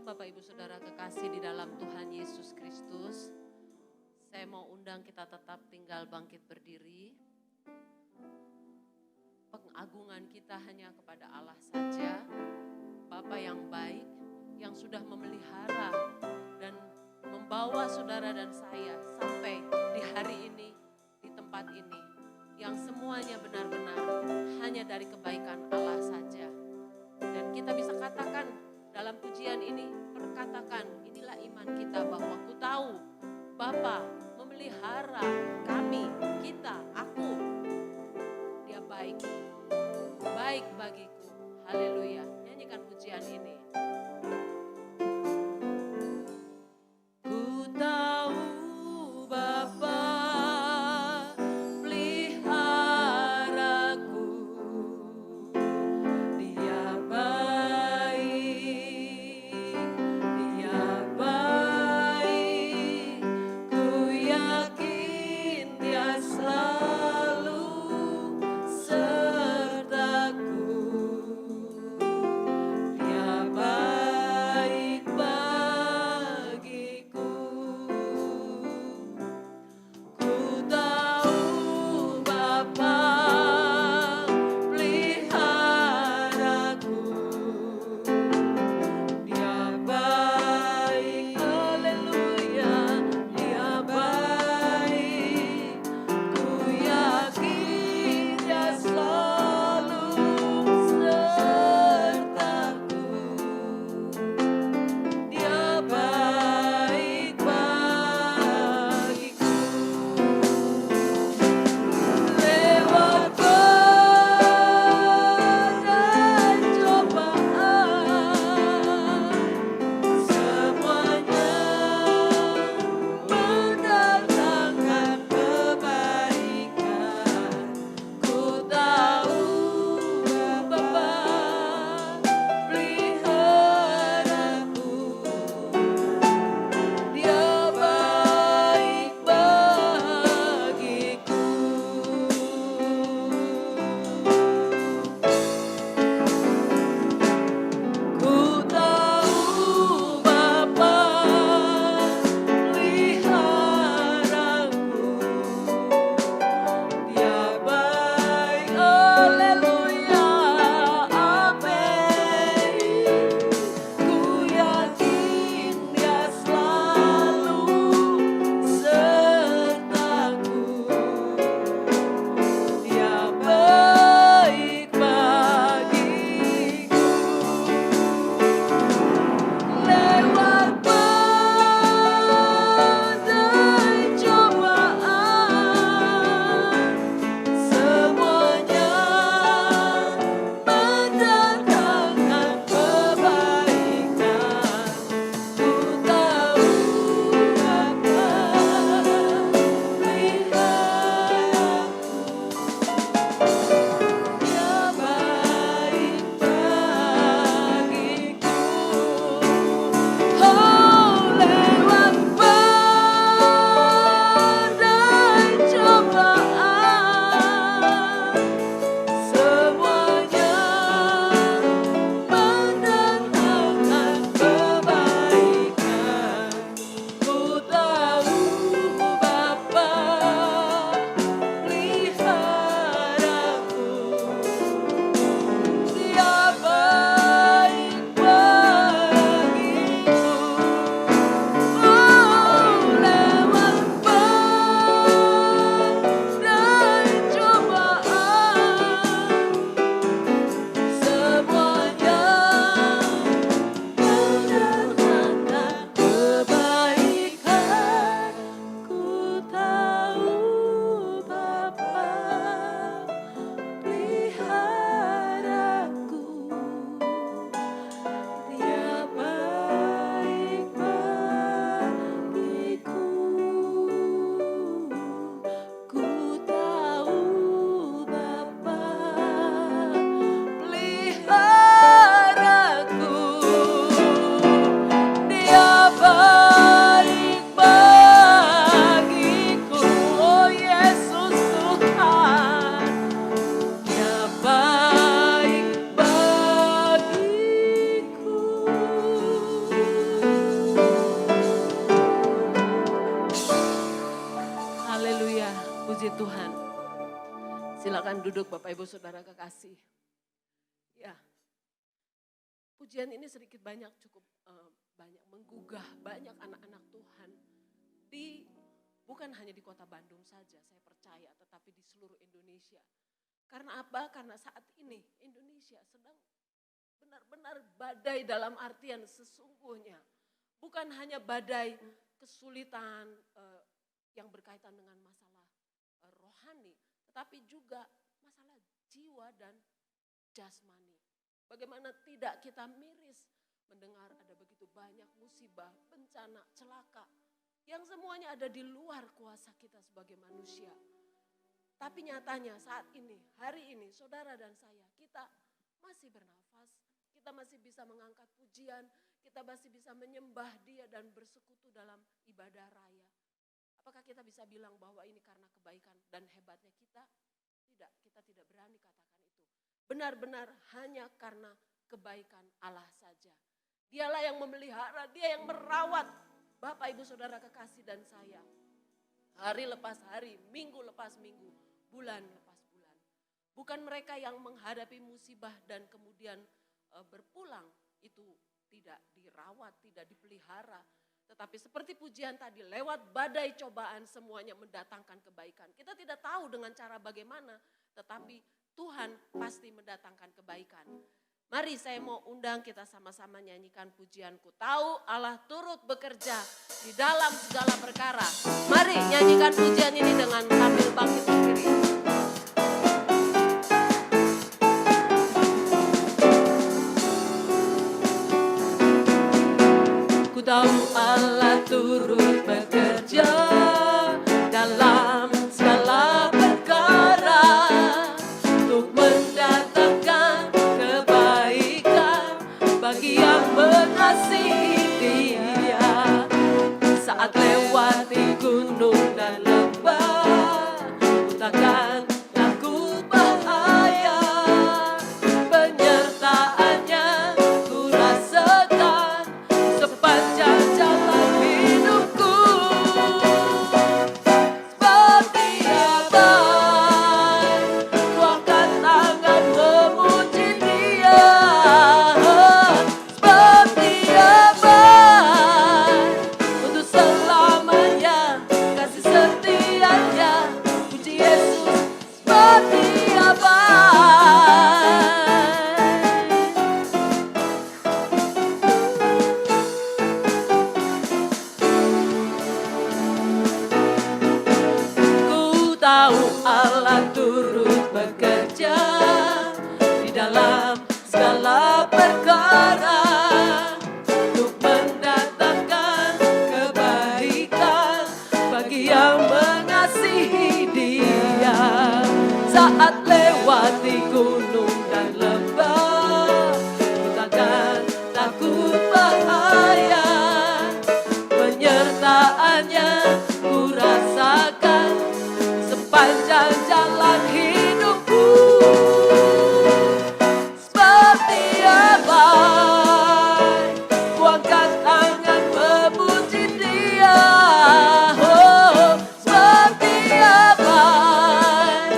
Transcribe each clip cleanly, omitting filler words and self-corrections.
Shalom Bapak Ibu Saudara kekasih di dalam Tuhan Yesus Kristus. Saya mau undang kita tetap tinggal bangkit berdiri. Pengagungan kita hanya kepada Allah saja, Bapa yang baik, yang sudah memelihara dan membawa saudara dan saya sampai di hari ini, di tempat ini, yang semuanya benar-benar hanya dari kebaikan Allah saja. Dan kita bisa katakan dalam pujian ini, perkatakan inilah iman kita bahwa ku tahu Bapa memelihara kami, kita, aku. Dia baik, baik bagiku. Haleluya. Nyanyikan pujian ini. Ku tahu Bapa peliharaku, Dia baik, ku yakin Dia selalu sertaku. Silakan duduk Bapak Ibu Saudara kekasih. Ya, pujian ini sedikit banyak cukup banyak menggugah banyak anak-anak Tuhan bukan hanya di kota Bandung saja saya percaya, tetapi di seluruh Indonesia. Karena apa? Karena saat ini Indonesia sedang benar-benar badai dalam artian sesungguhnya. Bukan hanya badai kesulitan yang berkaitan dengan masalah rohani, tetapi juga masalah jiwa dan jasmani. Bagaimana tidak kita miris mendengar ada begitu banyak musibah, bencana, celaka yang semuanya ada di luar kuasa kita sebagai manusia. Tapi nyatanya saat ini, hari ini, saudara dan saya, kita masih bernafas, kita masih bisa mengangkat pujian, kita masih bisa menyembah Dia dan bersekutu dalam ibadah raya. Apakah kita bisa bilang bahwa ini karena kebaikan dan hebatnya kita? Tidak, kita tidak berani katakan itu. Benar-benar hanya karena kebaikan Allah saja. Dialah yang memelihara, Dia yang merawat Bapak Ibu Saudara kekasih dan saya. Hari lepas hari, minggu lepas minggu, bulan lepas bulan. Bukan mereka yang menghadapi musibah dan kemudian berpulang, itu tidak dirawat, tidak dipelihara. Tetapi seperti pujian tadi, lewat badai cobaan semuanya mendatangkan kebaikan. Kita tidak tahu dengan cara bagaimana, tetapi Tuhan pasti mendatangkan kebaikan. Mari saya mau undang kita sama-sama nyanyikan pujianku. Tahu Allah turut bekerja di dalam segala perkara. Mari nyanyikan pujian ini dengan sambil bangkit berdiri. Ku tahu Allah turut bekerja dalam segala perkara untuk mendatangkan kebaikan bagi yang mengasihi Dia. Saat lewati gunung dan lembah, ku takkan takut bahaya. Penyertaannya ku rasakan sepanjang jalan hidupku. Seperti abai, ku angkat tangan memuji Dia. Seperti abai, untuk selamanya kasih setianya. Puji Yesus, seperti abai. Ku tahu Allah turut bekerja di dalam segala perkara untuk mendatangkan kebaikan bagi yang mengasihi Dia. Saat lewati gunung dan lembah, ku takkan takut bahaya. Penyertaannya ku rasakan sepanjang jalan hidupku. Seperti abai, ku angkat tangan memuji Dia. Oh, seperti abai,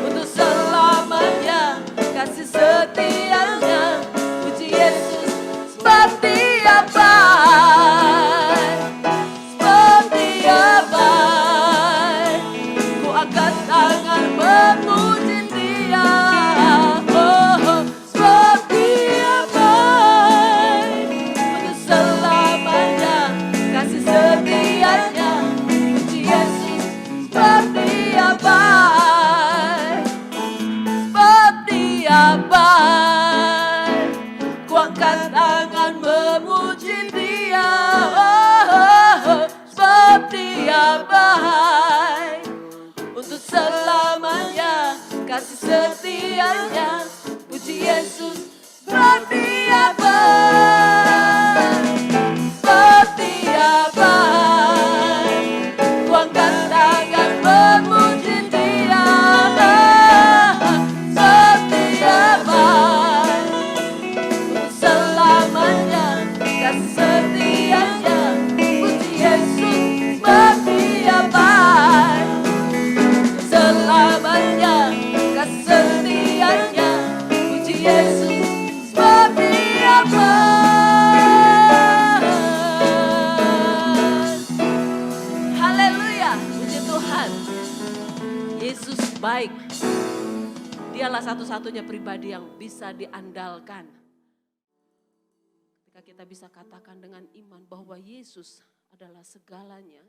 untuk selamanya kasih setianya. Puji Yesus, seperti abai. Seperti abai, ku angkat tangan memuji Dia. Oh, seperti abai, untuk selamanya kasih setianya. Puji Yesus, seperti abai. Seperti abai, ku angkat tangan memuji Dia. Oh, seperti abai, untuk selamanya kasih setianya. Puji Yesus, seperti abai. Seperti abai, ku angkat tangan memuji Dia. Seperti abai, untuk selamanya kasih setianya. Puji Yesus, seperti abai, selamanya Dialah satu-satunya pribadi yang bisa diandalkan. Ketika kita bisa katakan dengan iman bahwa Yesus adalah segalanya,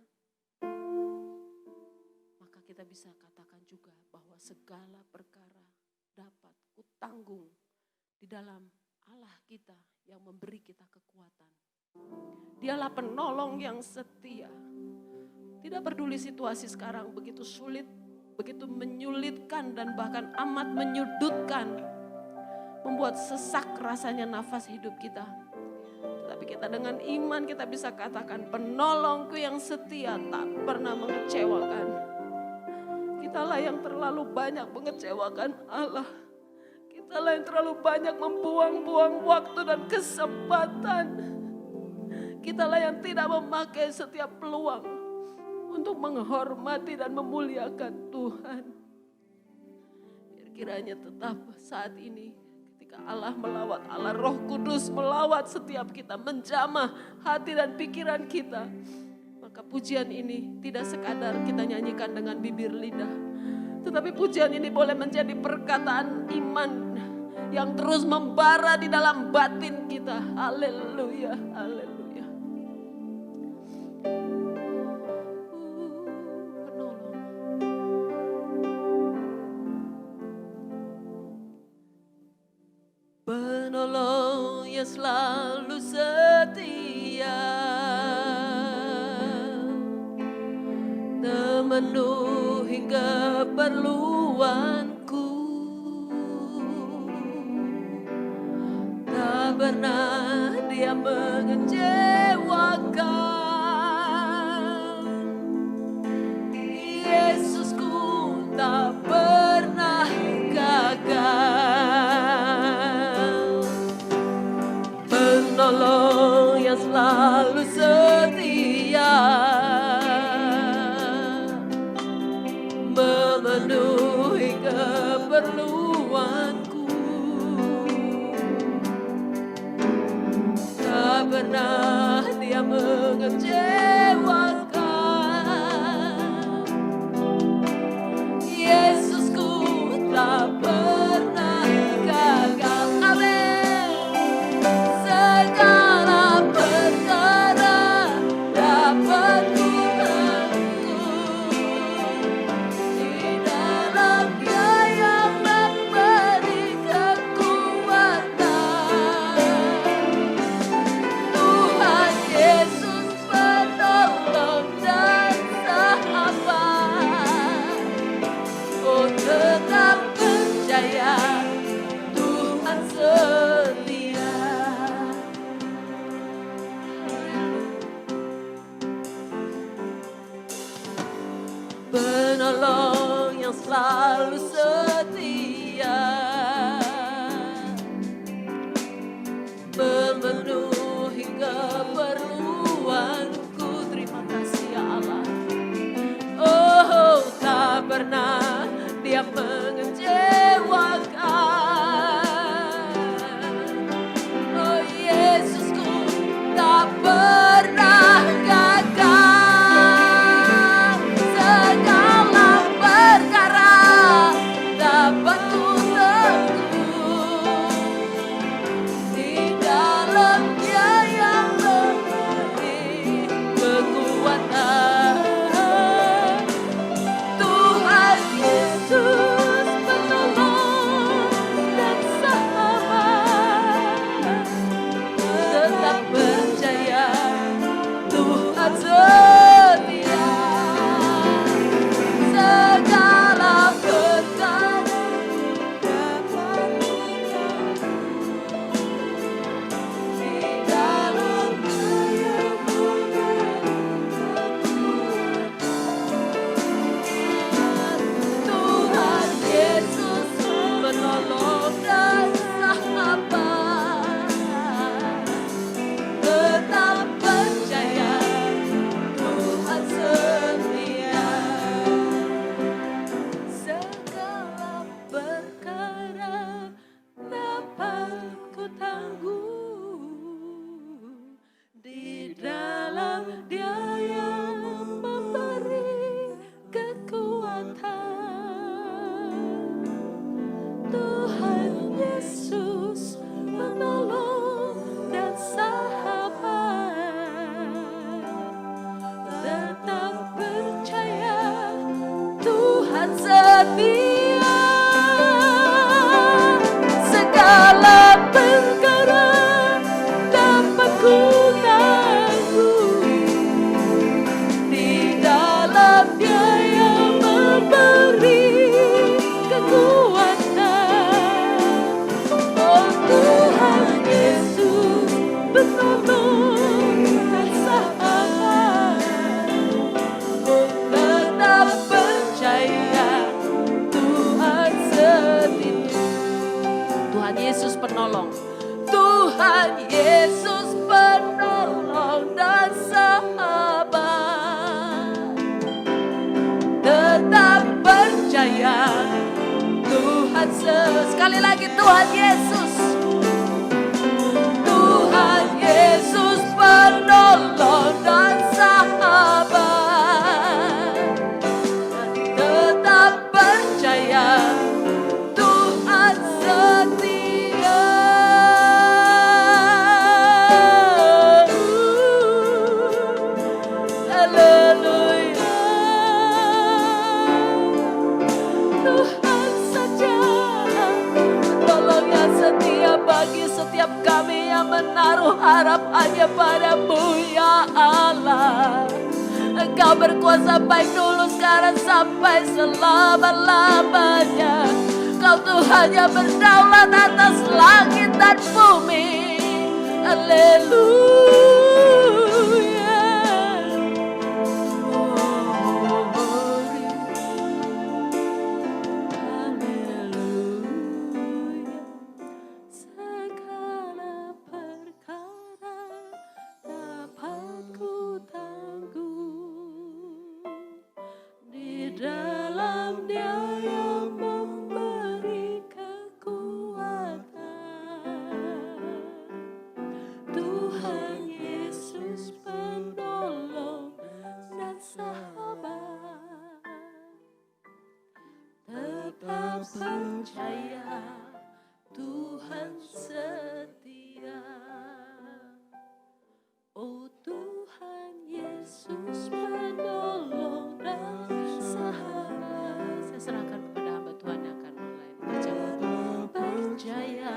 maka kita bisa katakan juga bahwa segala perkara dapat kutanggung di dalam Allah kita yang memberi kita kekuatan. Dialah penolong yang setia. Tidak peduli situasi sekarang begitu sulit, begitu menyulitkan dan bahkan amat menyudutkan, membuat sesak rasanya nafas hidup kita. Tetapi kita dengan iman kita bisa katakan, penolongku yang setia tak pernah mengecewakan. Kitalah yang terlalu banyak mengecewakan Allah. Kitalah yang terlalu banyak membuang-buang waktu dan kesempatan. Kitalah yang tidak memakai setiap peluang untuk menghormati dan memuliakan Tuhan. Biar kiranya tetap saat ini ketika Allah melawat, Allah Roh Kudus melawat setiap kita, menjamah hati dan pikiran kita. Maka pujian ini tidak sekadar kita nyanyikan dengan bibir lidah, tetapi pujian ini boleh menjadi perkataan iman yang terus membara di dalam batin kita. Haleluya, haleluya. Penolong yang selalu setia, memenuhi keperluanku, tak pernah Dia mengecewakan. Yesusku tak pernah gagal. Penolong yang selalu setia, memenuhi keperluanku, tak pernah Dia mengecewakan. Yesusku tak pernah gagal. Amin. Segala perkara dapat kutanggung di dalam Dia yang memberi kekuatan. Tuhan Yesus penolong dan sahabat, oh tetap penolong. Tuhan Yesus penolong dan sahabat. Tetap percaya Tuhan sekali lagi Tuhan Yesus. Tuhan Yesus penolong dan sahabat. Tetap percaya Tuhan setia. Haleluya. Tuhan saja tolong yang setia bagi setiap kami yang menaruh harap hanya padamu ya Allah. Engkau berkuasa baik dulu sekarang sampai selama-lamanya. Kau Tuhan yang berdaulat atas langit dan bumi. Haleluya. Segala perkara dapat ku tanggung di dalam Dia yang memberi kekuatan. Tuhan Yesus penolong dan sahabat. Tetap percaya Tuhan setia. Oh Tuhan Yesus penolong dan sahabat. Saya serahkan kepada hamba Tuhan yang akan mulai membaca. Percaya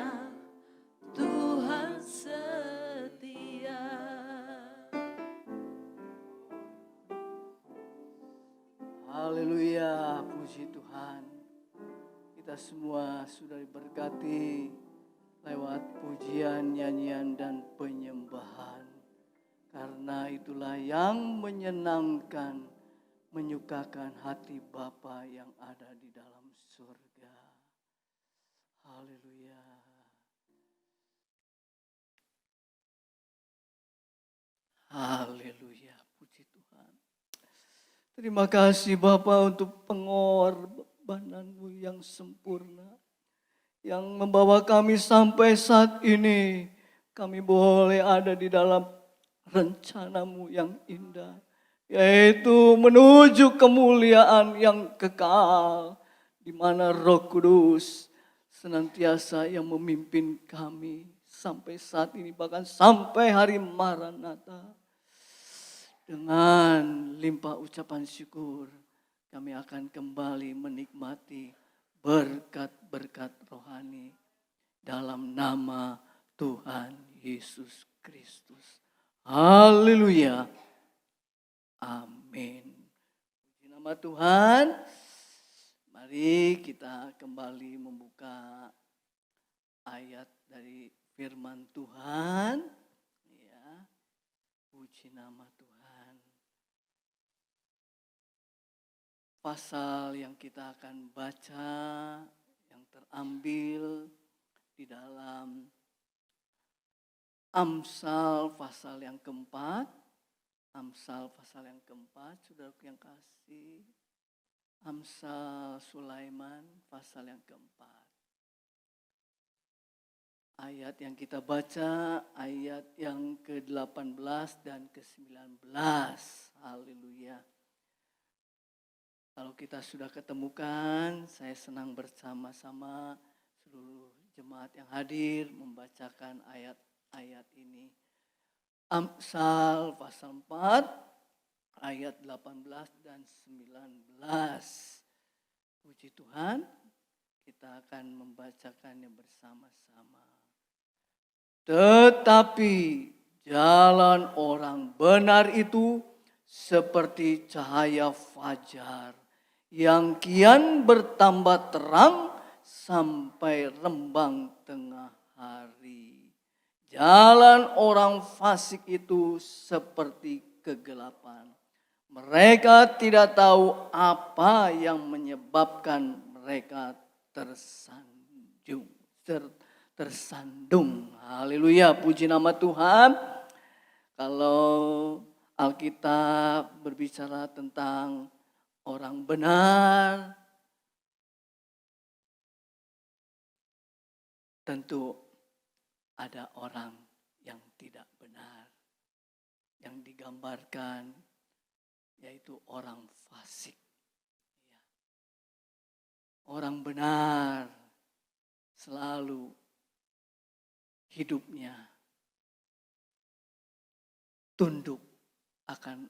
Tuhan setia. Haleluya, puji Tuhan. Kita semua sudah diberkati lewat pujian, nyanyian, dan penyembahan. Karena itulah yang menyenangkan, menyukakan hati Bapa yang ada di dalam surga. Haleluya. Haleluya, puji Tuhan. Terima kasih Bapa untuk pengorbanan-Mu yang sempurna. Yang membawa kami sampai saat ini. Kami boleh ada di dalam rencana-Mu yang indah. Yaitu menuju kemuliaan yang kekal. Di mana Roh Kudus senantiasa yang memimpin kami. Sampai saat ini bahkan sampai hari Maranatha. Dengan limpah ucapan syukur, kami akan kembali menikmati berkat-berkat rohani dalam nama Tuhan Yesus Kristus. Haleluya. Amin. Puji nama Tuhan. Mari kita kembali membuka ayat dari firman Tuhan. Ya. Puji nama Tuhan. Pasal yang kita akan baca yang terambil di dalam Amsal pasal yang keempat. Amsal pasal yang keempat, saudaraku yang kasih. Amsal Sulaiman pasal yang keempat. Ayat yang kita baca, ayat yang ke-18 dan ke-19. Haleluya. Kalau kita sudah ketemukan, saya senang bersama-sama seluruh jemaat yang hadir membacakan ayat-ayat ini. Amsal pasal 4, ayat 18 dan 19. Puji Tuhan, kita akan membacakannya bersama-sama. Tetapi jalan orang benar itu seperti cahaya fajar yang kian bertambah terang sampai rembang tengah hari. Jalan orang fasik itu seperti kegelapan. Mereka tidak tahu apa yang menyebabkan mereka tersandung. Haleluya, puji nama Tuhan. Kalau Alkitab berbicara tentang orang benar, tentu ada orang yang tidak benar. Yang digambarkan yaitu orang fasik. Orang benar selalu hidupnya tunduk akan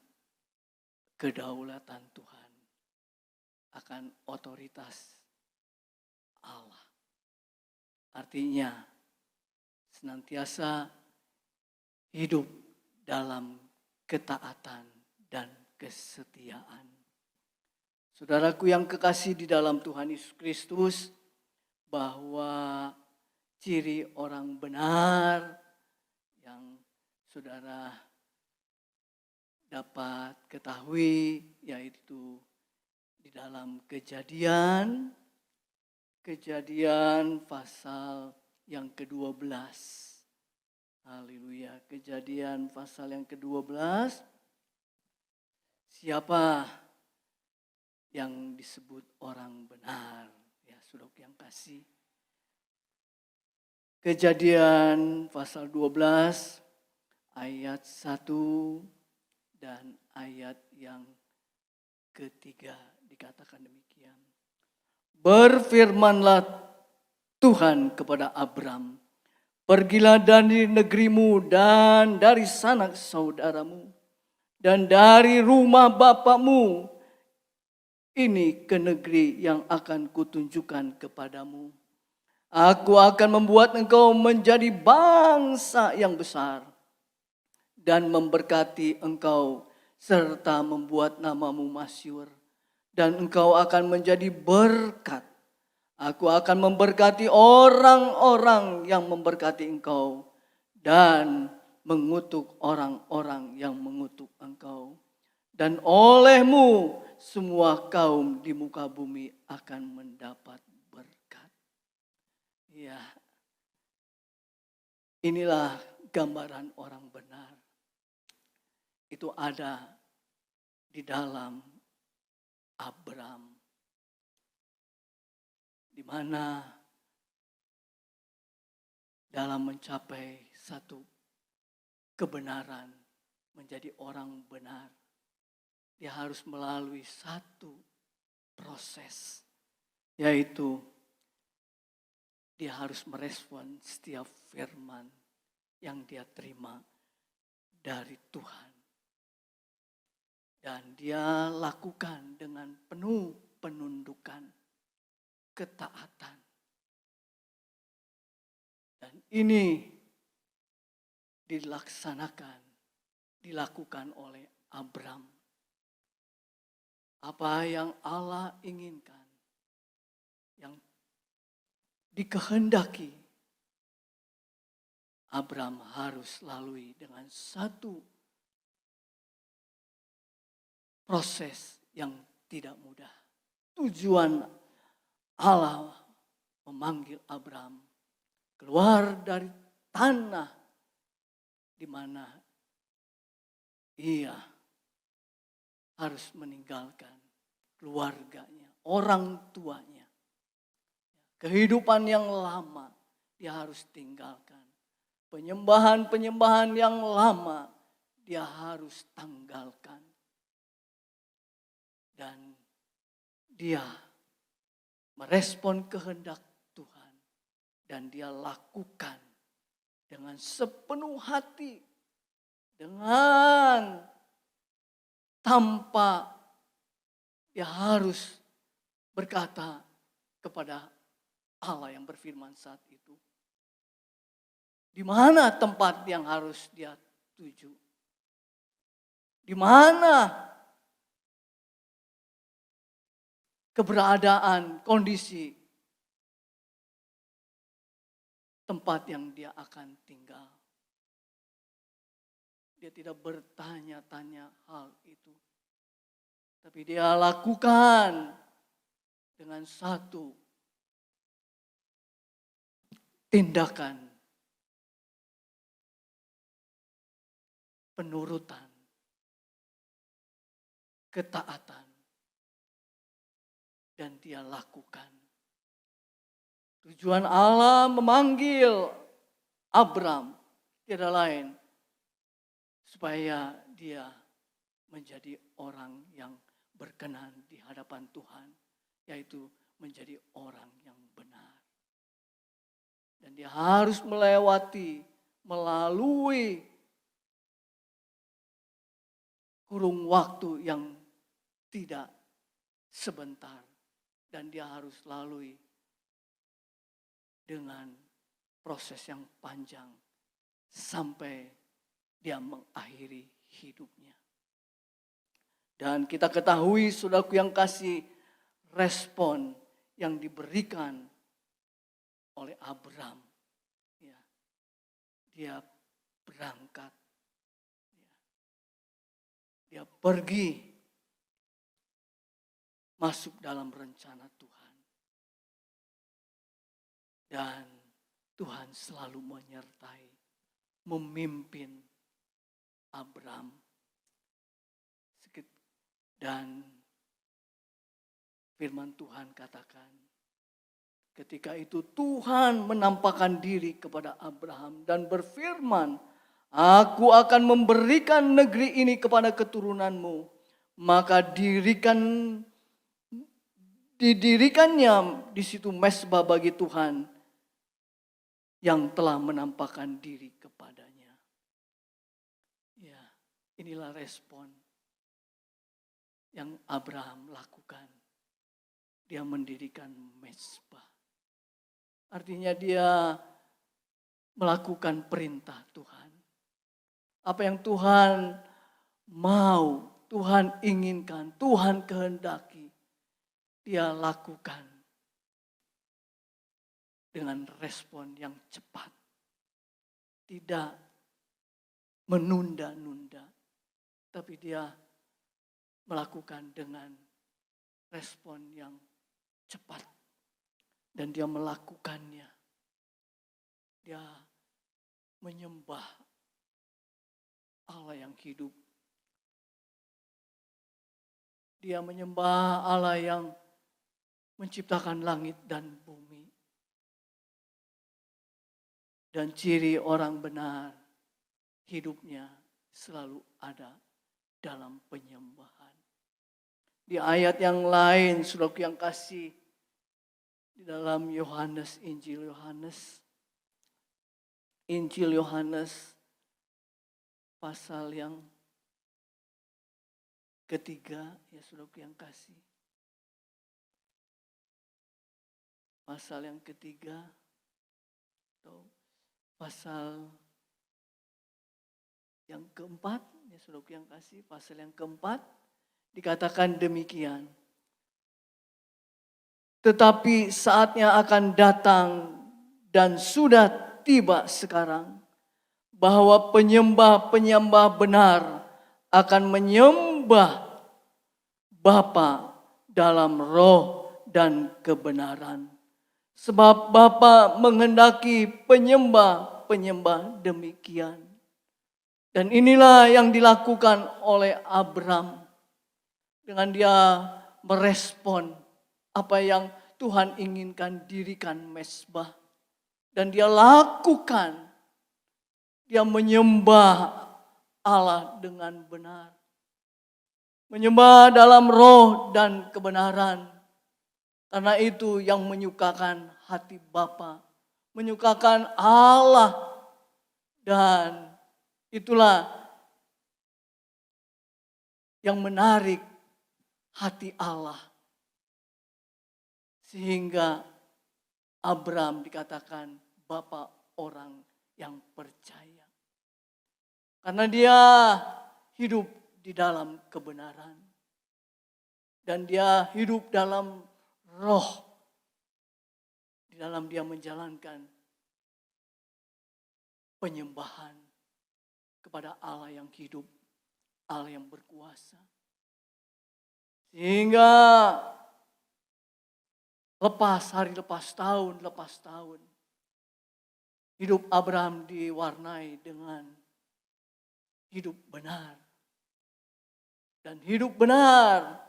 kedaulatan Tuhan, akan otoritas Allah. Artinya senantiasa hidup dalam ketaatan dan kesetiaan. Saudaraku yang kekasih di dalam Tuhan Yesus Kristus, bahwa ciri orang benar yang saudara dapat ketahui yaitu di dalam Kejadian pasal yang ke-12. Haleluya, Kejadian pasal yang ke-12. Siapa yang disebut orang benar? Ya, saudara yang kasih. Kejadian pasal 12 ayat 1 dan ayat yang ketiga dikatakan demikian. Berfirmanlah Tuhan kepada Abram, pergilah dari negerimu dan dari sanak saudaramu dan dari rumah bapamu ini ke negeri yang akan kutunjukkan kepadamu. Aku akan membuat engkau menjadi bangsa yang besar dan memberkati engkau serta membuat namamu masyhur dan engkau akan menjadi berkat. Aku akan memberkati orang-orang yang memberkati engkau dan mengutuk orang-orang yang mengutuk engkau. Dan olehmu semua kaum di muka bumi akan mendapat berkat. Ya, inilah gambaran orang benar. Itu ada di dalam Abram. Di mana dalam mencapai satu kebenaran, menjadi orang benar, dia harus melalui satu proses, yaitu dia harus merespon setiap firman yang dia terima dari Tuhan. Dan dia lakukan dengan penuh penundukan, ketaatan. Dan ini dilakukan oleh Abram. Apa yang Allah inginkan, yang dikehendaki, Abram harus lalui dengan satu proses yang tidak mudah. Tujuan Allah memanggil Abram keluar dari tanah di mana ia harus meninggalkan keluarganya, orang tuanya. Kehidupan yang lama dia harus tinggalkan. Penyembahan-penyembahan yang lama dia harus tanggalkan. Dan dia merespon kehendak Tuhan. Dan dia lakukan dengan sepenuh hati. Dengan tanpa dia harus berkata kepada Allah yang berfirman saat itu. Di mana tempat yang harus dia tuju? Di mana keberadaan, kondisi, tempat yang dia akan tinggal. Dia tidak bertanya-tanya hal itu. Tapi dia lakukan dengan satu tindakan penurutan, ketaatan, dan dia lakukan. Tujuan Allah memanggil Abram tiada lain supaya dia menjadi orang yang berkenan di hadapan Tuhan, yaitu menjadi orang yang benar. Dan dia harus melalui kurung waktu yang tidak sebentar. Dan dia harus lalui dengan proses yang panjang sampai dia mengakhiri hidupnya. Dan kita ketahui, saudaraku yang kasih, respon yang diberikan oleh Abram. Ya, dia berangkat. Dia pergi masuk dalam rencana Tuhan. Dan Tuhan selalu menyertai, memimpin Abram. Dan firman Tuhan katakan, ketika itu Tuhan menampakkan diri kepada Abraham dan berfirman, aku akan memberikan negeri ini kepada keturunanmu. Maka didirikannya di situ mezbah bagi Tuhan yang telah menampakkan diri kepadanya. Ya, inilah respon yang Abraham lakukan. Dia mendirikan mezbah. Artinya dia melakukan perintah Tuhan. Apa yang Tuhan mau, Tuhan inginkan, Tuhan kehendaki, dia lakukan dengan respon yang cepat. Tidak menunda-nunda, tapi dia melakukan dengan respon yang cepat. Dan dia melakukannya. Dia menyembah Allah yang hidup. Dia menyembah Allah yang menciptakan langit dan bumi. Dan ciri orang benar, hidupnya selalu ada dalam penyembahan. Di ayat yang lain, saudaraku yang kasih, di dalam Injil Yohanes pasal yang ketiga, ya saudaraku yang kasih. Pasal yang ketiga, atau pasal yang keempat, ya saudaraku yang kasih, pasal yang keempat, dikatakan demikian. Tetapi saatnya akan datang dan sudah tiba sekarang, bahwa penyembah-penyembah benar akan menyembah Bapa dalam roh dan kebenaran. Sebab Bapa menghendaki penyembah-penyembah demikian. Dan inilah yang dilakukan oleh Abram. Dengan dia merespon apa yang Tuhan inginkan, dirikan mezbah. Dan dia lakukan. Dia menyembah Allah dengan benar. Menyembah dalam roh dan kebenaran. Karena itu yang menyukakan hati Bapa, menyukakan Allah. Dan itulah yang menarik hati Allah. Sehingga Abram dikatakan bapa orang yang percaya. Karena dia hidup di dalam kebenaran. Dan dia hidup dalam roh. Di dalam dia menjalankan penyembahan kepada Allah yang hidup, Allah yang berkuasa. Sehingga hari lepas tahun, Hidup Abraham diwarnai dengan hidup benar. Dan hidup benar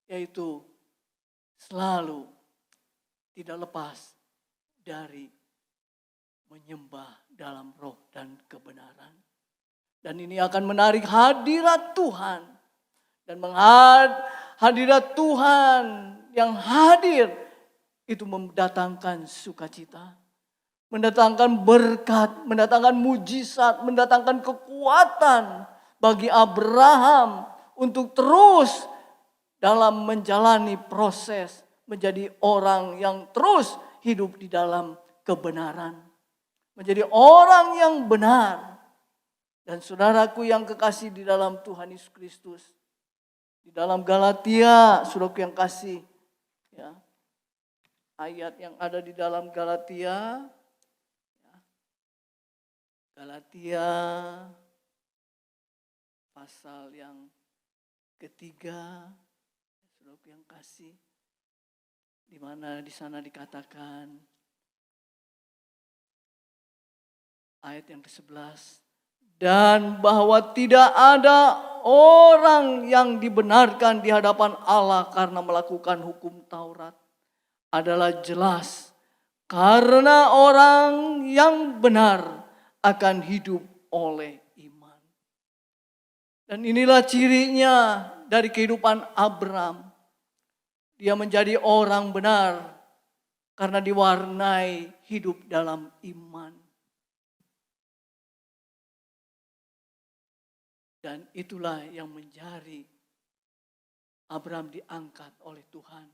yaitu selalu tidak lepas dari menyembah dalam roh dan kebenaran. Dan ini akan menarik hadirat Tuhan. Dan hadirat Tuhan yang hadir itu mendatangkan sukacita. Mendatangkan berkat, mendatangkan mujizat, mendatangkan kekuatan bagi Abraham untuk terus dalam menjalani proses menjadi orang yang terus hidup di dalam kebenaran. Menjadi orang yang benar. Dan saudaraku yang kekasih di dalam Tuhan Yesus Kristus. Di dalam Galatia, saudaraku yang kasih. Ya, ayat yang ada di dalam Galatia. Galatia pasal yang ketiga. Saudaraku yang kasih. Di mana di sana dikatakan. Ayat yang ke-11. Dan bahwa tidak ada orang yang dibenarkan di hadapan Allah karena melakukan hukum Taurat adalah jelas. Karena orang yang benar akan hidup oleh iman. Dan inilah cirinya dari kehidupan Abraham. Dia menjadi orang benar karena diwarnai hidup dalam iman. Dan itulah yang menjadi Abraham diangkat oleh Tuhan.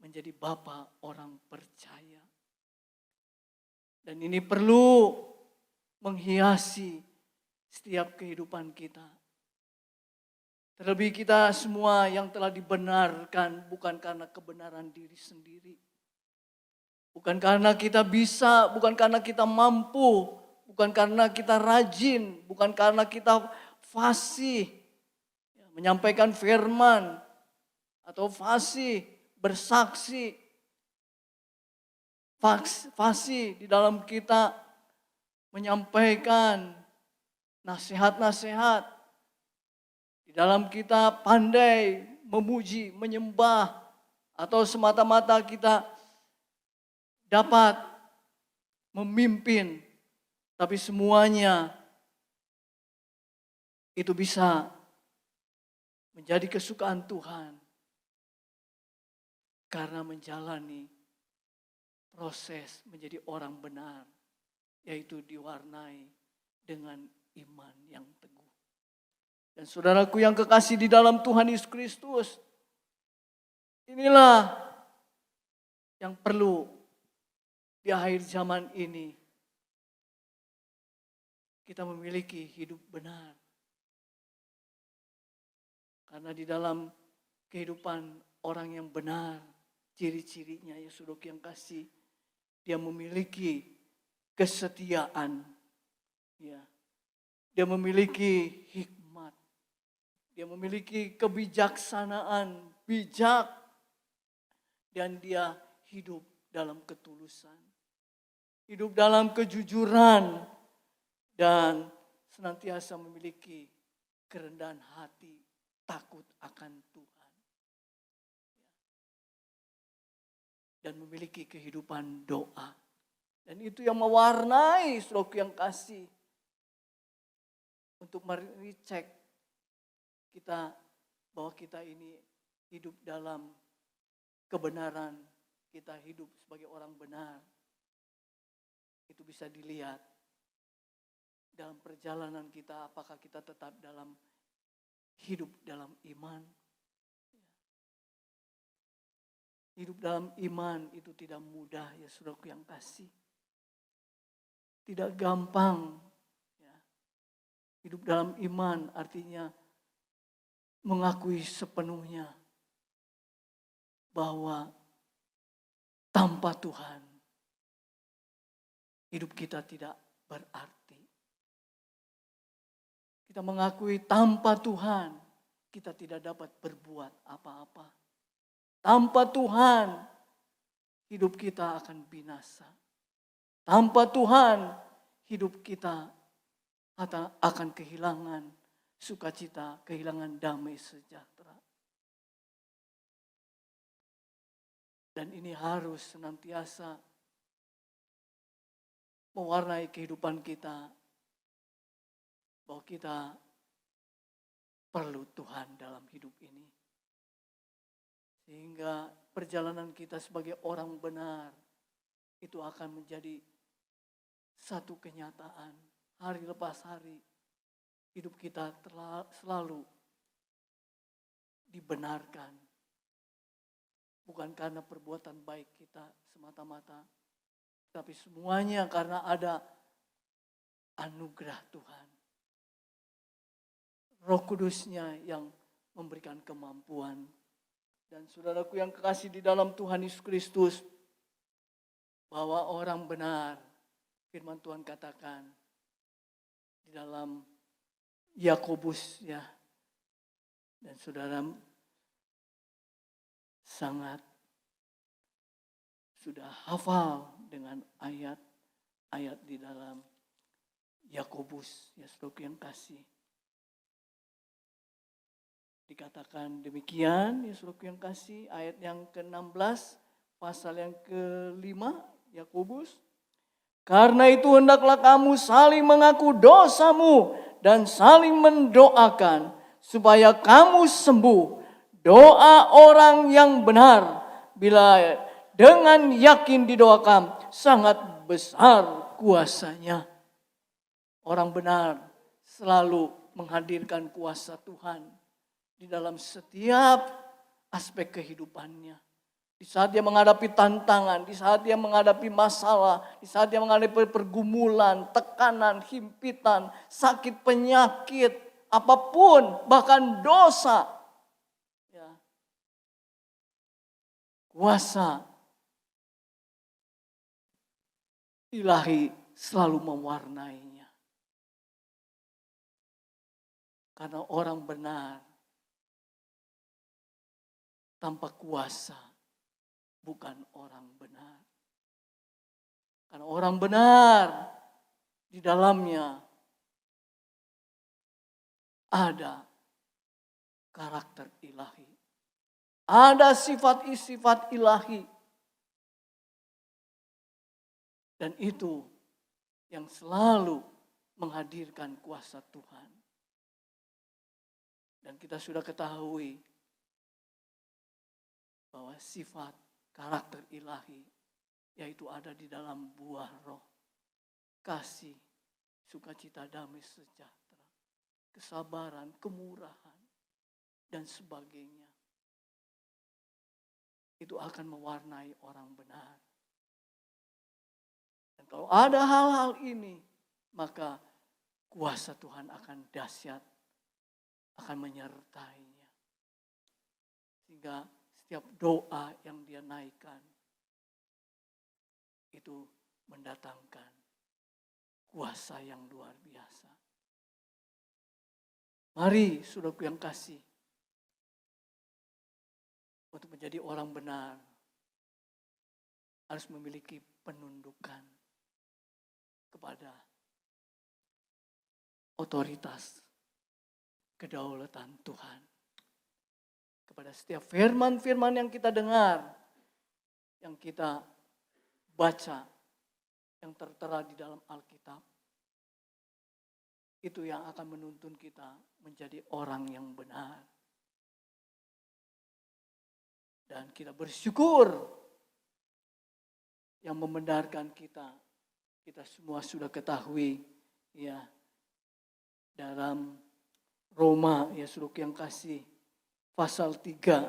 Menjadi bapa orang percaya. Dan ini perlu menghiasi setiap kehidupan kita. Terlebih kita semua yang telah dibenarkan bukan karena kebenaran diri sendiri. Bukan karena kita bisa, bukan karena kita mampu, bukan karena kita rajin, bukan karena kita fasih menyampaikan firman atau fasih bersaksi, fasih di dalam kita menyampaikan nasihat-nasihat, di dalam kita pandai memuji, menyembah, atau semata-mata kita dapat memimpin, tapi semuanya itu bisa menjadi kesukaan Tuhan karena menjalani proses menjadi orang benar, yaitu diwarnai dengan iman yang teguh. Dan saudaraku yang kekasih di dalam Tuhan Yesus Kristus, inilah yang perlu di akhir zaman ini kita memiliki hidup benar. Karena di dalam kehidupan orang yang benar, ciri-cirinya ya saudara yang kasih, dia memiliki kesetiaan, ya, dia memiliki hikmat, dia memiliki kebijaksanaan, bijak, dan dia hidup dalam ketulusan, hidup dalam kejujuran, dan senantiasa memiliki kerendahan hati. Takut akan Tuhan. Dan memiliki kehidupan doa. Dan itu yang mewarnai saudara yang kasih. Untuk merecek kita bahwa kita ini hidup dalam kebenaran. Kita hidup sebagai orang benar. Itu bisa dilihat dalam perjalanan kita, apakah kita tetap dalam hidup dalam iman. Hidup dalam iman itu tidak mudah ya saudaraku yang kasih. Tidak gampang. Ya. Hidup dalam iman artinya mengakui sepenuhnya bahwa tanpa Tuhan hidup kita tidak berarti. Kita mengakui tanpa Tuhan kita tidak dapat berbuat apa-apa. Tanpa Tuhan hidup kita akan binasa. Tanpa Tuhan, hidup kita akan kehilangan sukacita, kehilangan damai sejahtera. Dan ini harus senantiasa mewarnai kehidupan kita, bahwa kita perlu Tuhan dalam hidup ini. Sehingga perjalanan kita sebagai orang benar itu akan menjadi satu kenyataan. Hari lepas hari hidup kita selalu dibenarkan. Bukan karena perbuatan baik kita semata-mata, tapi semuanya karena ada anugerah Tuhan. Roh Kudusnya yang memberikan kemampuan. Dan saudaraku yang kekasih di dalam Tuhan Yesus Kristus, bahwa orang benar, firman Tuhan katakan di dalam Yakobus ya. Dan saudara sangat sudah hafal dengan ayat-ayat di dalam Yakobus ya, saudaraku yang kasih. Dikatakan demikian, ya saudaraku yang kasih, ayat yang ke-16, pasal yang ke-5, Yakobus. Karena itu hendaklah kamu saling mengaku dosamu dan saling mendoakan supaya kamu sembuh. Doa orang yang benar bila dengan yakin didoakan sangat besar kuasanya. Orang benar selalu menghadirkan kuasa Tuhan di dalam setiap aspek kehidupannya. Di saat dia menghadapi tantangan, di saat dia menghadapi masalah, di saat dia menghadapi pergumulan, tekanan, himpitan, sakit, penyakit, apapun, bahkan dosa. Ya. Kuasa ilahi selalu mewarnainya. Karena orang benar tanpa kuasa bukan orang benar. Karena orang benar di dalamnya ada karakter ilahi. Ada sifat-sifat ilahi. Dan itu yang selalu menghadirkan kuasa Tuhan. Dan kita sudah ketahui bahwa sifat karakter ilahi yaitu ada di dalam buah roh. Kasih, sukacita, damai sejahtera, kesabaran, kemurahan, dan sebagainya. Itu akan mewarnai orang benar. Dan kalau ada hal-hal ini, maka kuasa Tuhan akan dahsyat, akan menyertainya. Sehingga setiap doa yang dia naikkan itu mendatangkan kuasa yang luar biasa. Mari saudaraku yang kasih, untuk menjadi orang benar harus memiliki penundukan kepada otoritas kedaulatan Tuhan. Kepada setiap firman-firman yang kita dengar, yang kita baca, yang tertera di dalam Alkitab, itu yang akan menuntun kita menjadi orang yang benar. Dan kita bersyukur yang membenarkan kita semua sudah ketahui ya, dalam Roma ya saudara yang kasih, pasal 3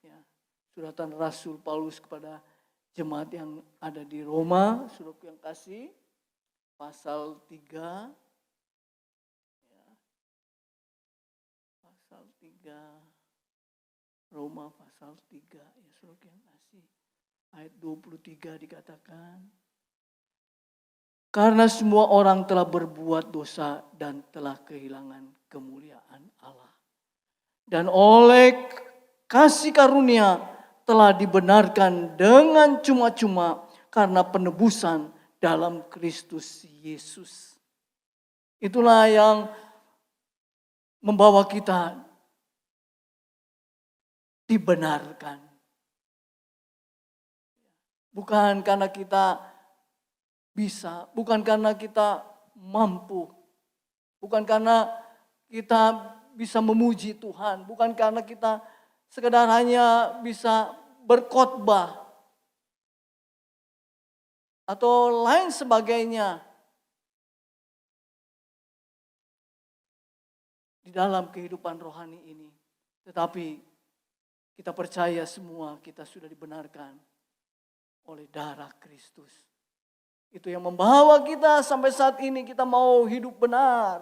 ya, suratan Rasul Paulus kepada jemaat yang ada di Roma, saudara yang kasih, pasal 3 ya, pasal 3 Roma pasal 3 ya saudara yang kasih, ayat 23 dikatakan, karena semua orang telah berbuat dosa dan telah kehilangan kemuliaan Allah. Dan oleh kasih karunia telah dibenarkan dengan cuma-cuma karena penebusan dalam Kristus Yesus. Itulah yang membawa kita dibenarkan. Bukan karena kita bisa, bukan karena kita mampu, bukan karena kita bisa memuji Tuhan, bukan karena kita sekedar hanya bisa berkhotbah atau lain sebagainya. Di dalam kehidupan rohani ini. Tetapi kita percaya semua kita sudah dibenarkan oleh darah Kristus. Itu yang membawa kita sampai saat ini kita mau hidup benar.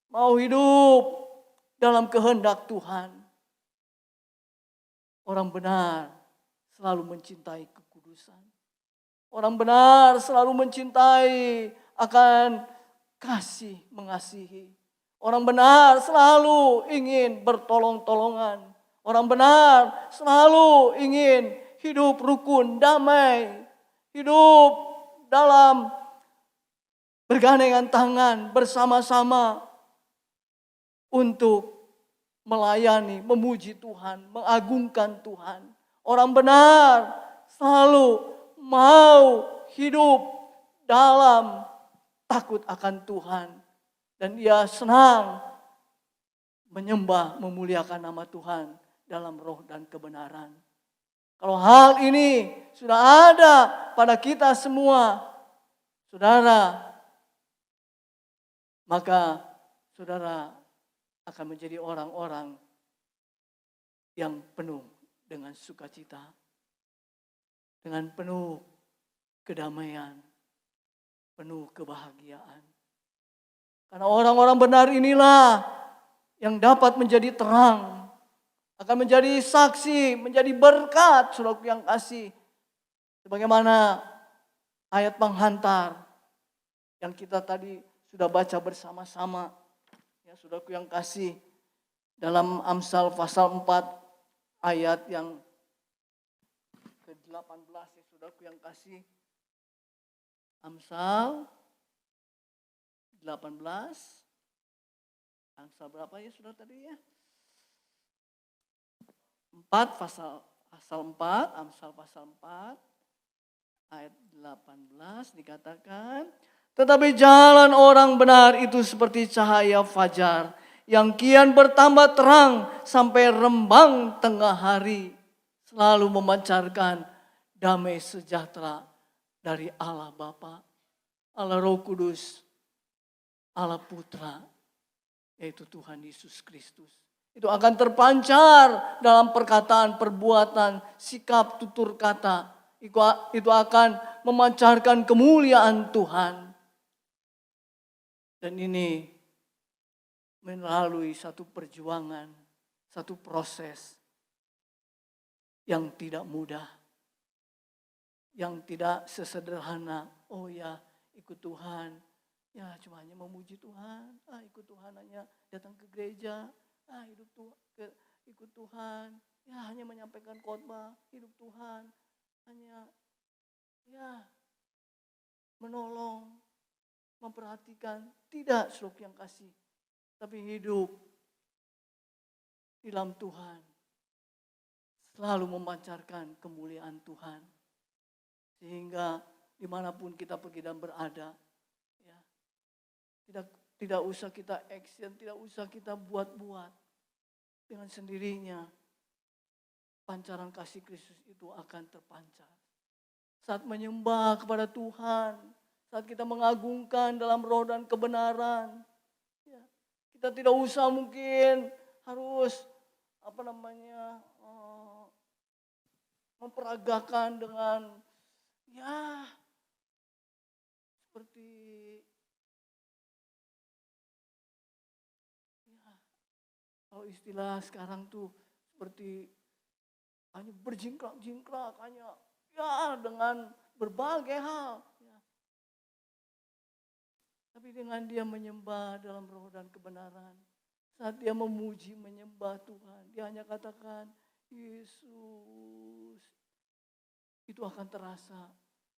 Mau hidup dalam kehendak Tuhan. Orang benar selalu mencintai kekudusan. Orang benar selalu mencintai akan kasih mengasihi. Orang benar selalu ingin bertolong-tolongan. Orang benar selalu ingin hidup rukun, damai. Hidup dalam bergandengan tangan bersama-sama untuk melayani, memuji Tuhan, mengagungkan Tuhan. Orang benar selalu mau hidup dalam takut akan Tuhan. Dan ia senang menyembah, memuliakan nama Tuhan dalam roh dan kebenaran. Kalau hal ini sudah ada pada kita semua, saudara, maka saudara akan menjadi orang-orang yang penuh dengan sukacita, dengan penuh kedamaian, penuh kebahagiaan. Karena orang-orang benar inilah yang dapat menjadi terang, akan menjadi saksi, menjadi berkat, saudaraku yang kasih. Sebagaimana ayat penghantar yang kita tadi sudah baca bersama-sama. Ya, saudaraku yang kasih, dalam Amsal pasal 4 ayat yang ke-18 ya, saudaraku yang kasih. Amsal 18. Amsal berapa ya sudah tadi ya? 4 pasal 4, Amsal pasal 4 ayat 18 dikatakan, tetapi jalan orang benar itu seperti cahaya fajar yang kian bertambah terang sampai rembang tengah hari, selalu memancarkan damai sejahtera dari Allah Bapa, Allah Roh Kudus, Allah Putra, yaitu Tuhan Yesus Kristus. Itu akan terpancar dalam perkataan, perbuatan, sikap, tutur kata. Itu akan memancarkan kemuliaan Tuhan. Dan ini melalui satu perjuangan, satu proses yang tidak mudah. Yang tidak sesederhana, oh ya ikut Tuhan. Ya cuma hanya memuji Tuhan, ikut Tuhan hanya datang ke gereja, ikut Tuhan, ya hanya menyampaikan khotbah, hidup Tuhan, hanya ya menolong, memperhatikan, tidak saudara yang kasih, tapi hidup di dalam Tuhan, selalu memancarkan kemuliaan Tuhan, sehingga dimanapun kita pergi dan berada, tidak usah kita action, tidak usah kita buat-buat. Dengan sendirinya pancaran kasih Kristus itu akan terpancar. Saat menyembah kepada Tuhan, saat kita mengagungkan dalam roh dan kebenaran, kita tidak usah mungkin harus memperagakan dengan seperti kalau istilah sekarang tuh seperti hanya berjingkrak-jingkrak, hanya dengan berbagai hal. Tapi dengan dia menyembah dalam roh dan kebenaran, saat dia memuji, menyembah Tuhan, dia hanya katakan, Yesus, itu akan terasa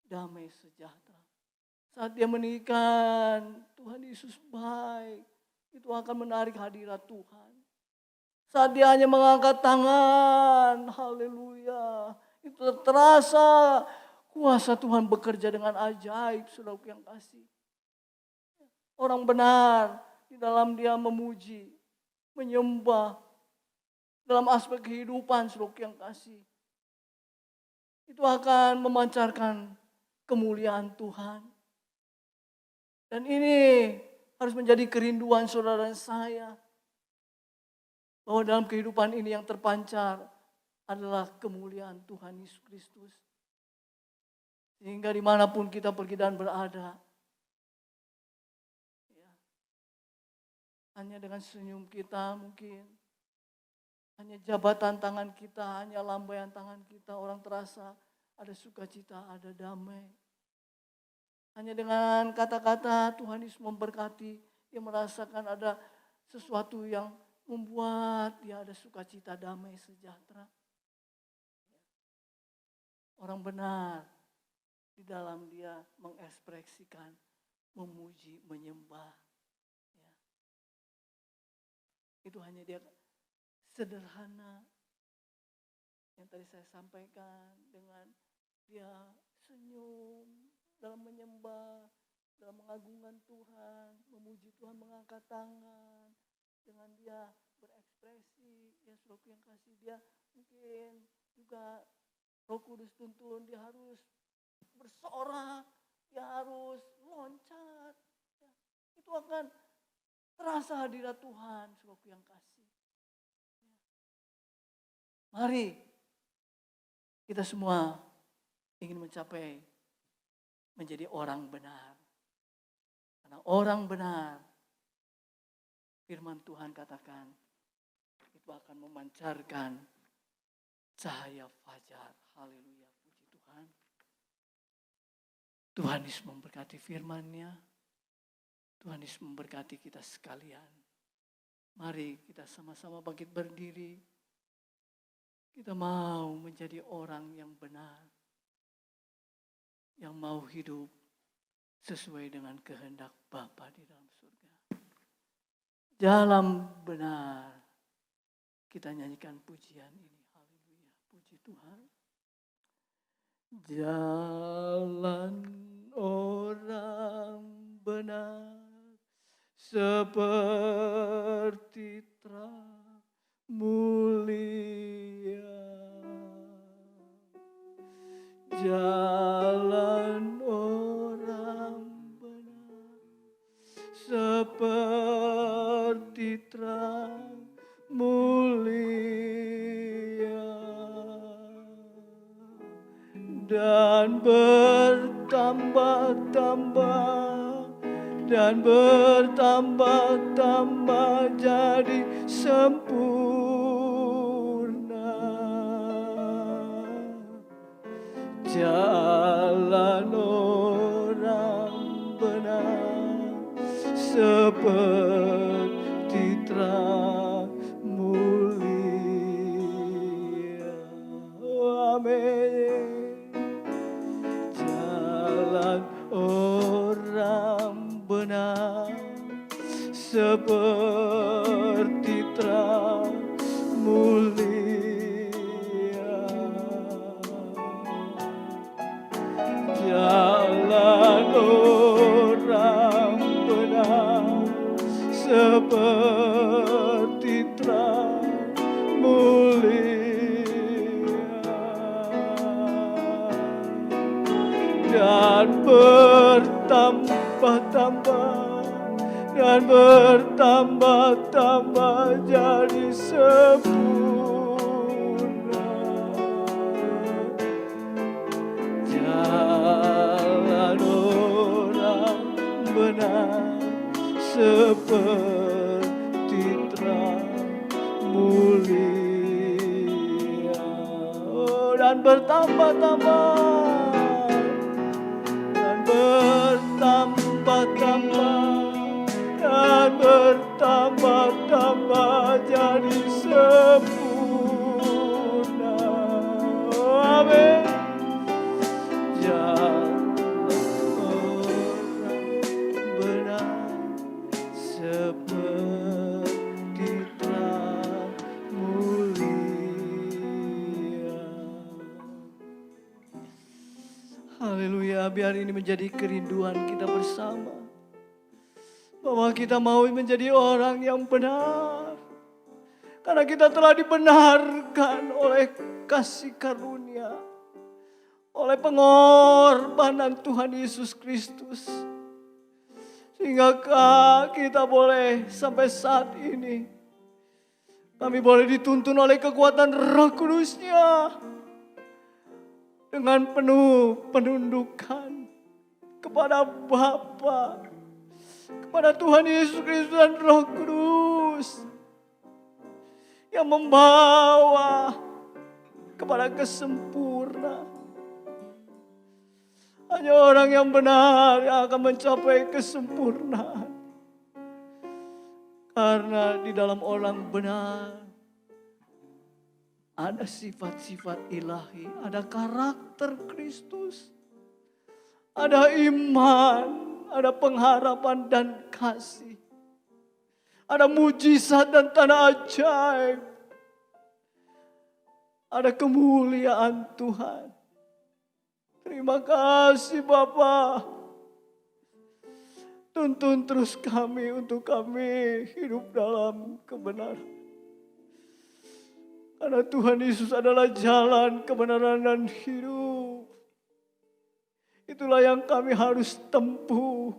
damai sejahtera. Saat dia meninggikan Tuhan Yesus baik, itu akan menarik hadirat Tuhan. Saat dia hanya mengangkat tangan, haleluya, itu terasa kuasa Tuhan bekerja dengan ajaib, saudaraku yang kasih. Orang benar di dalam dia memuji, menyembah, dalam aspek kehidupan, saudaraku yang kasih. Itu akan memancarkan kemuliaan Tuhan. Dan ini harus menjadi kerinduan saudara dan saya. Bahwa dalam kehidupan ini yang terpancar adalah kemuliaan Tuhan Yesus Kristus. Sehingga dimanapun kita pergi dan berada, ya, hanya dengan senyum kita mungkin, hanya jabatan tangan kita, hanya lambaian tangan kita, orang terasa ada sukacita, ada damai. Hanya dengan kata-kata Tuhan Yesus memberkati, dia merasakan ada sesuatu yang membuat dia ada sukacita, damai, sejahtera. Orang benar di dalam dia mengekspresikan, memuji, menyembah. Ya. Itu hanya dia sederhana yang tadi saya sampaikan, dengan dia senyum dalam menyembah, dalam mengagungkan Tuhan, memuji Tuhan, mengangkat tangan, dengan dia berekspresi, ya saudaraku yang kasih, dia mungkin juga Roh Kudus tuntun, dia harus bersorak, dia harus loncat, ya. Itu akan terasa hadirat Tuhan, saudaraku yang kasih. Ya. Mari kita semua ingin mencapai menjadi orang benar. Karena orang benar, firman Tuhan katakan, itu akan memancarkan cahaya fajar. Haleluya, puji Tuhan. Tuhan Yesus memberkati firman-Nya. Tuhan Yesus memberkati kita sekalian. Mari kita sama-sama bangkit berdiri. Kita mau menjadi orang yang benar. Yang mau hidup sesuai dengan kehendak Bapa di dalam surga. Dalam benar kita nyanyikan pujian ini. Haleluya, puji Tuhan. Jalan orang benar seperti terang mulia. Jalan orang benar seperti terang mulia, dan bertambah jadi sempurna. Jalan orang benar seperti terang mulia. Amin. Jalan orang benar seperti terang mulia. Jalan orang benar seperti terang mulia, dan bertambah jadi sempurna. Jalan orang benar seperti terang mulia, dan bertambah-tambah, dan bertambah jadi sempurna. Amin. Jalan biar ini menjadi kerinduan kita bersama. Bahwa kita mau menjadi orang yang benar. Karena kita telah dibenarkan oleh kasih karunia. Oleh pengorbanan Tuhan Yesus Kristus. Sehingga kita boleh sampai saat ini. Kami boleh dituntun oleh kekuatan Roh Kudus-Nya. Dengan penuh penundukan kepada Bapa, kepada Tuhan Yesus Kristus dan Roh Kudus yang membawa kepada kesempurnaan. Hanya orang yang benar yang akan mencapai kesempurnaan. Karena di dalam orang benar ada sifat-sifat ilahi, ada karakter Kristus, ada iman, ada pengharapan dan kasih. Ada mujizat dan tanda ajaib. Ada kemuliaan Tuhan. Terima kasih Bapa. Tuntun terus kami untuk kami hidup dalam kebenaran. Karena Tuhan Yesus adalah jalan, kebenaran dan hidup. Itulah yang kami harus tempuh.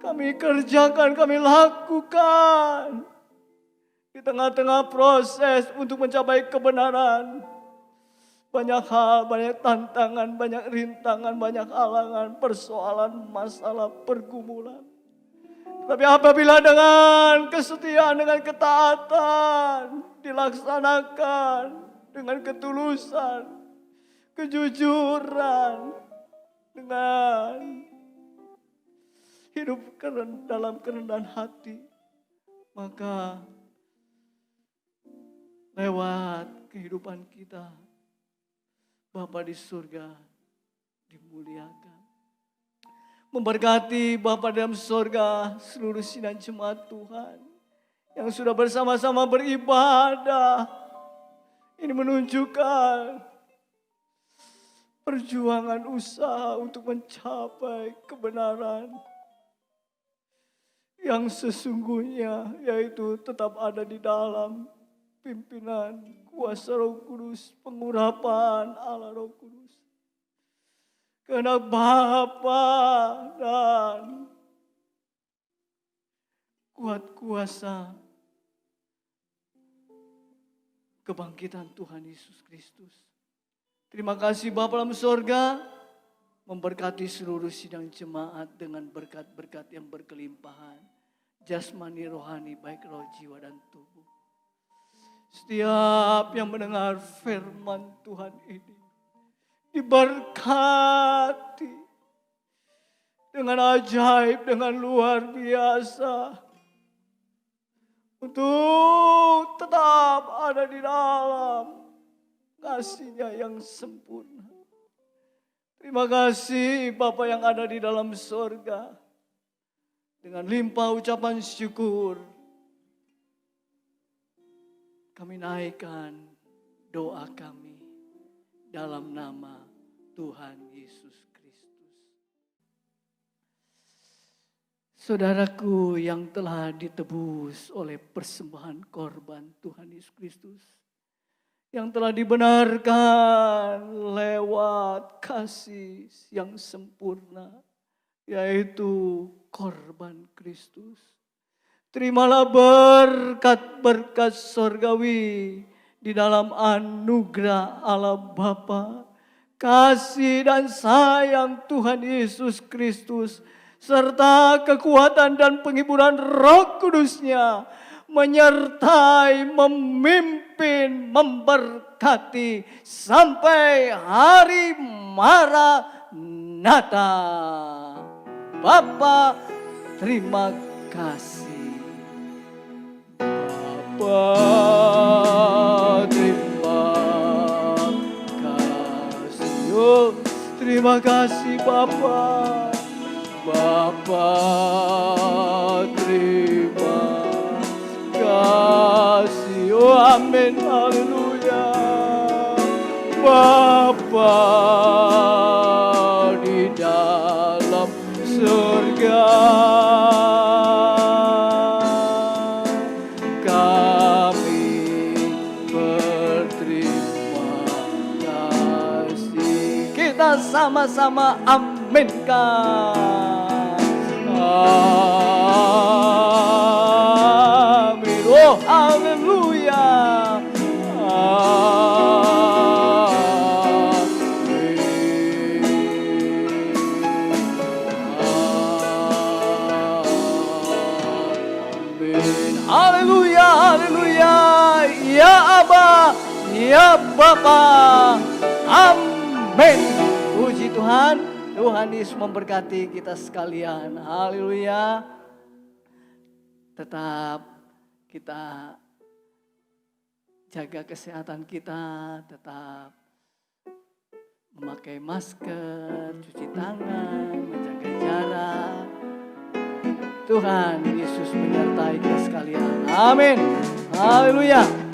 Kami kerjakan, kami lakukan. Di tengah-tengah proses untuk mencapai kebenaran. Banyak hal, banyak tantangan, banyak rintangan, banyak halangan, persoalan, masalah, pergumulan. Tapi apabila dengan kesetiaan, dengan ketaatan dilaksanakan, dengan ketulusan, kejujuran, dengan hidup dalam kerendahan hati, maka lewat kehidupan kita, Bapa di surga dimuliakan. Memberkati Bapa dalam surga seluruh sidang jemaat Tuhan yang sudah bersama-sama beribadah. Ini menunjukkan perjuangan usaha untuk mencapai kebenaran yang sesungguhnya, yaitu tetap ada di dalam pimpinan kuasa Roh Kudus, pengurapan Allah Roh Kudus. Karena Bapa dan kuat kuasa kebangkitan Tuhan Yesus Kristus. Terima kasih Bapa dalam surga, memberkati seluruh sidang jemaat dengan berkat-berkat yang berkelimpahan. Jasmani, rohani, baik roh, jiwa, dan tubuh. Setiap yang mendengar firman Tuhan ini diberkati dengan ajaib, dengan luar biasa. Untuk tetap ada di dalam kasih-Nya yang sempurna. Terima kasih Bapa yang ada di dalam surga. Dengan limpah ucapan syukur, kami naikkan doa kami dalam nama Tuhan Yesus Kristus. Saudaraku yang telah ditebus oleh persembahan korban Tuhan Yesus Kristus, yang telah dibenarkan lewat kasih yang sempurna, yaitu korban Kristus. Terimalah berkat-berkat surgawi di dalam anugerah Allah Bapa, kasih dan sayang Tuhan Yesus Kristus, serta kekuatan dan penghiburan Roh Kudus-Nya, menyertai, memimpin, memberkati sampai hari Maranatha. Bapa, terima kasih. Bapa, terima kasih. Oh, terima kasih Bapa. Bapa, terima kasih. Oh, amin, haleluya. Bapa, dalam surga. Kami berterima kasih. Kita sama-sama aminkan. Amin. Oh, haleluya. Haleluya, haleluya. Ya Aba, ya Bapa. Amin. Puji Tuhan. Tuhan Yesus memberkati kita sekalian. Haleluya. Tetap kita jaga kesehatan kita, tetap memakai masker, cuci tangan, menjaga jarak. Tuhan Yesus menyertai kita sekalian. Amin. Haleluya.